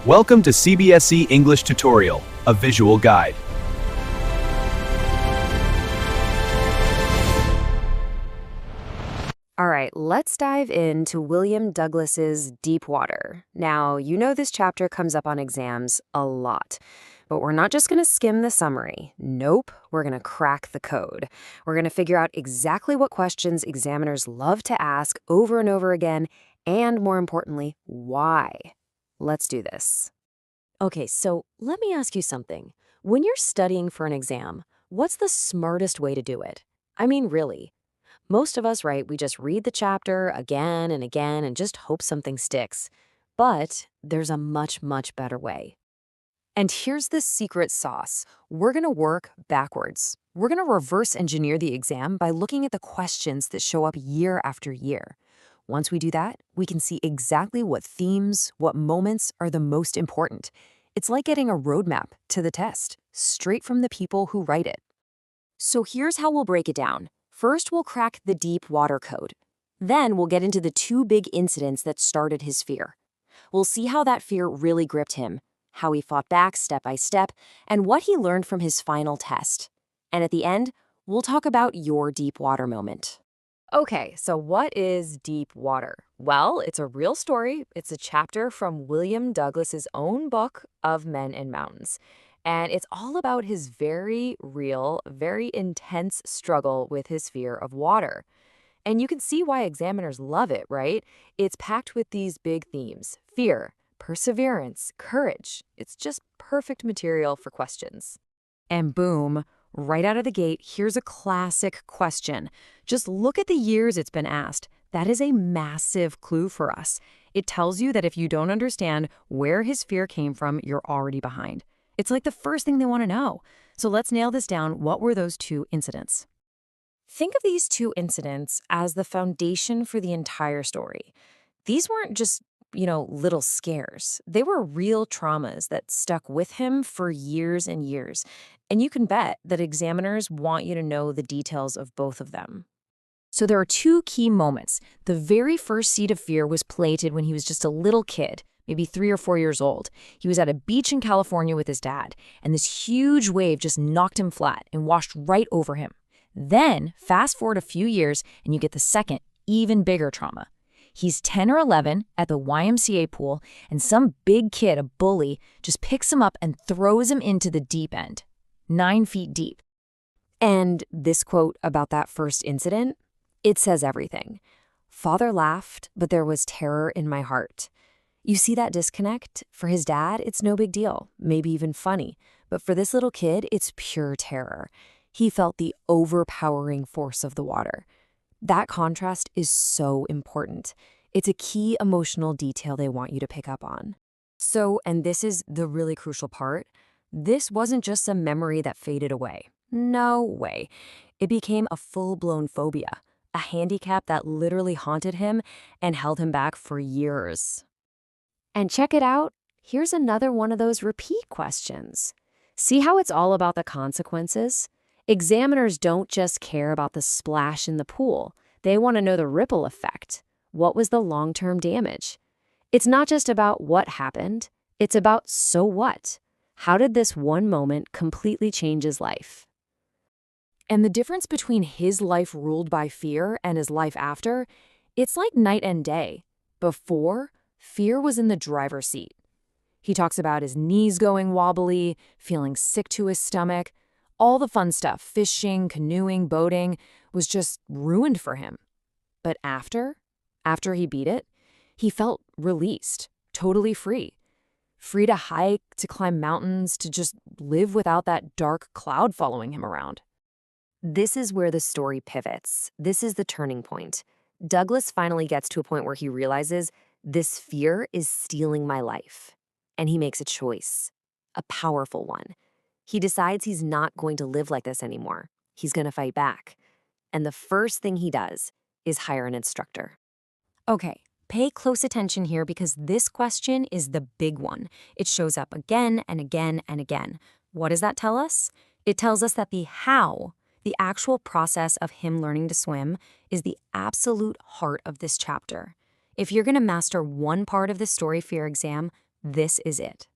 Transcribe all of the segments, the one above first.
Welcome to CBSE English Tutorial, a visual guide. All right, let's dive into William Douglas's Deep Water. Now, you know this chapter comes up on exams a lot, but we're not just going to skim the summary. Nope, we're going to crack the code. We're going to figure out exactly what questions examiners love to ask over and over again, and more importantly, why. Let's do this. Okay, so let me ask you something. When you're studying for an exam, what's the smartest way to do it? I mean, really. Most of us, right, we just read the chapter again and again and just hope something sticks. But there's a much, much better way. And here's the secret sauce. We're going to work backwards. We're going to reverse engineer the exam by looking at the questions that show up year after year. Once we do that, we can see exactly what themes, what moments are the most important. It's like getting a roadmap to the test, straight from the people who write it. So here's how we'll break it down. First, we'll crack the deep water code. Then we'll get into the two big incidents that started his fear. We'll see how that fear really gripped him, how he fought back step by step, and what he learned from his final test. And at the end, we'll talk about your deep water moment. Okay, so what is deep water? Well, it's a real story. It's a chapter from William Douglas's own book of Men and Mountains. And it's all about his very real, very intense struggle with his fear of water. And you can see why examiners love it, right? It's packed with these big themes: fear, perseverance, courage. It's just perfect material for questions. And boom, right out of the gate, here's a classic question. Just look at the years it's been asked. That is a massive clue for us. It tells you that if you don't understand where his fear came from, you're already behind. It's like the first thing they want to know. So let's nail this down. What were those two incidents? Think of these two incidents as the foundation for the entire story. These weren't just, little scares. They were real traumas that stuck with him for years and years. And you can bet that examiners want you to know the details of both of them. So there are two key moments. The very first seed of fear was planted when he was just a little kid, maybe 3 or 4 years old. He was at a beach in California with his dad, and this huge wave just knocked him flat and washed right over him. Then, fast forward a few years, and you get the second, even bigger trauma. He's 10 or 11 at the YMCA pool, and some big kid, a bully, just picks him up and throws him into the deep end, 9 feet deep. And this quote about that first incident, it says everything. Father laughed, but there was terror in my heart. You see that disconnect? For his dad, it's no big deal, maybe even funny. But for this little kid, it's pure terror. He felt the overpowering force of the water. That contrast is so important. It's a key emotional detail they want you to pick up on. So, and this is the really crucial part, this wasn't just a memory that faded away. No way. It became a full-blown phobia, a handicap that literally haunted him and held him back for years. And check it out. Here's another one of those repeat questions. See how it's all about the consequences? Examiners don't just care about the splash in the pool. They want to know the ripple effect. What was the long-term damage? It's not just about what happened. It's about so what? How did this one moment completely change his life? And the difference between his life ruled by fear and his life after, it's like night and day. Before, fear was in the driver's seat. He talks about his knees going wobbly, feeling sick to his stomach. All the fun stuff, fishing, canoeing, boating, was just ruined for him. But after he beat it, he felt released, totally free. Free to hike, to climb mountains, to just live without that dark cloud following him around. This is where the story pivots. This is the turning point. Douglas finally gets to a point where he realizes this fear is stealing my life. And he makes a choice, a powerful one. He decides he's not going to live like this anymore. He's going to fight back. And the first thing he does is hire an instructor. Okay, pay close attention here because this question is the big one. It shows up again and again and again. What does that tell us? It tells us that the how, the actual process of him learning to swim, is the absolute heart of this chapter. If you're going to master one part of the story for your exam, This is it.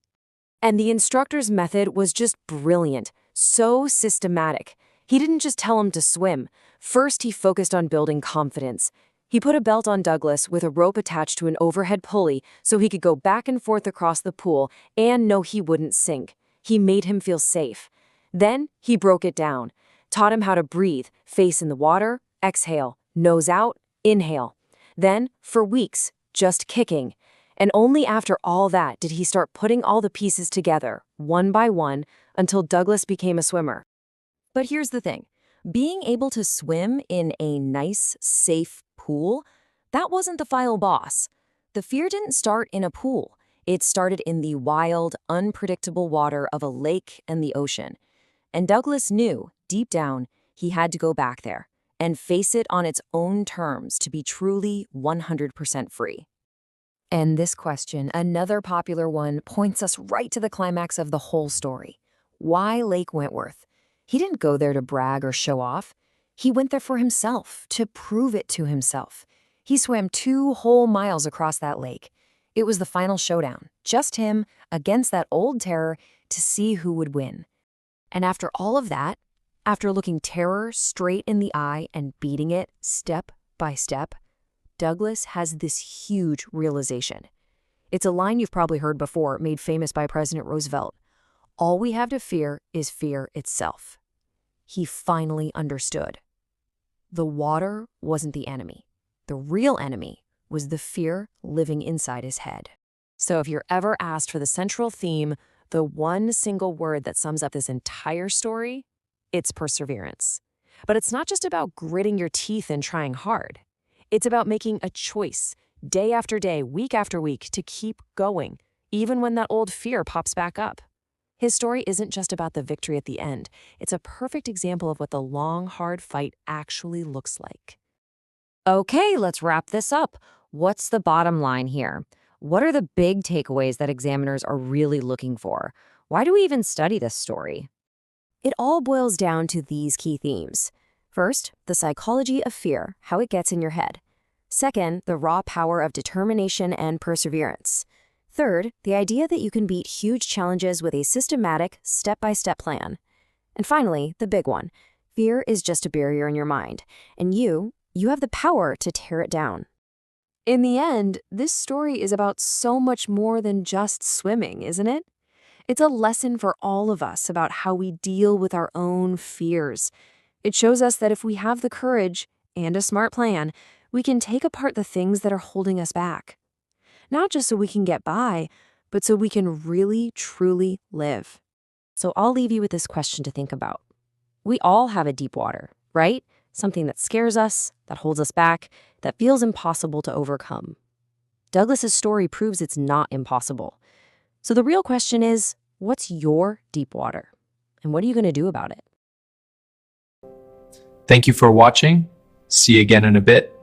And the instructor's method was just brilliant, so systematic. He didn't just tell him to swim. First, he focused on building confidence. He put a belt on Douglas with a rope attached to an overhead pulley so he could go back and forth across the pool and know he wouldn't sink. He made him feel safe. Then he broke it down, taught him how to breathe, face in the water, exhale, nose out, inhale. Then, for weeks, just kicking. And only after all that did he start putting all the pieces together, one by one, until Douglas became a swimmer. But here's the thing. Being able to swim in a nice, safe pool, that wasn't the final boss. The fear didn't start in a pool. It started in the wild, unpredictable water of a lake and the ocean. And Douglas knew, deep down, he had to go back there and face it on its own terms to be truly 100% free. And this question, another popular one, points us right to the climax of the whole story. Why Lake Wentworth? He didn't go there to brag or show off. He went there for himself, to prove it to himself. He swam 2 whole miles across that lake. It was the final showdown, just him against that old terror to see who would win. And after all of that, after looking terror straight in the eye and beating it step by step, Douglas has this huge realization. It's a line you've probably heard before, made famous by President Roosevelt. All we have to fear is fear itself. He finally understood. The water wasn't the enemy. The real enemy was the fear living inside his head. So if you're ever asked for the central theme, the one single word that sums up this entire story, it's perseverance. But it's not just about gritting your teeth and trying hard. It's about making a choice, day after day, week after week, to keep going, even when that old fear pops back up. His story isn't just about the victory at the end. It's a perfect example of what the long, hard fight actually looks like. Okay, let's wrap this up. What's the bottom line here? What are the big takeaways that examiners are really looking for? Why do we even study this story? It all boils down to these key themes. First, the psychology of fear, how it gets in your head. Second, the raw power of determination and perseverance. Third, the idea that you can beat huge challenges with a systematic, step-by-step plan. And finally, the big one. Fear is just a barrier in your mind, and you have the power to tear it down. In the end, this story is about so much more than just swimming, isn't it? It's a lesson for all of us about how we deal with our own fears. It shows us that if we have the courage and a smart plan, we can take apart the things that are holding us back. Not just so we can get by, but so we can really, truly live. So I'll leave you with this question to think about. We all have a deep water, right? Something that scares us, that holds us back, that feels impossible to overcome. Douglas's story proves it's not impossible. So the real question is, what's your deep water? And what are you going to do about it? Thank you for watching. See you again in a bit.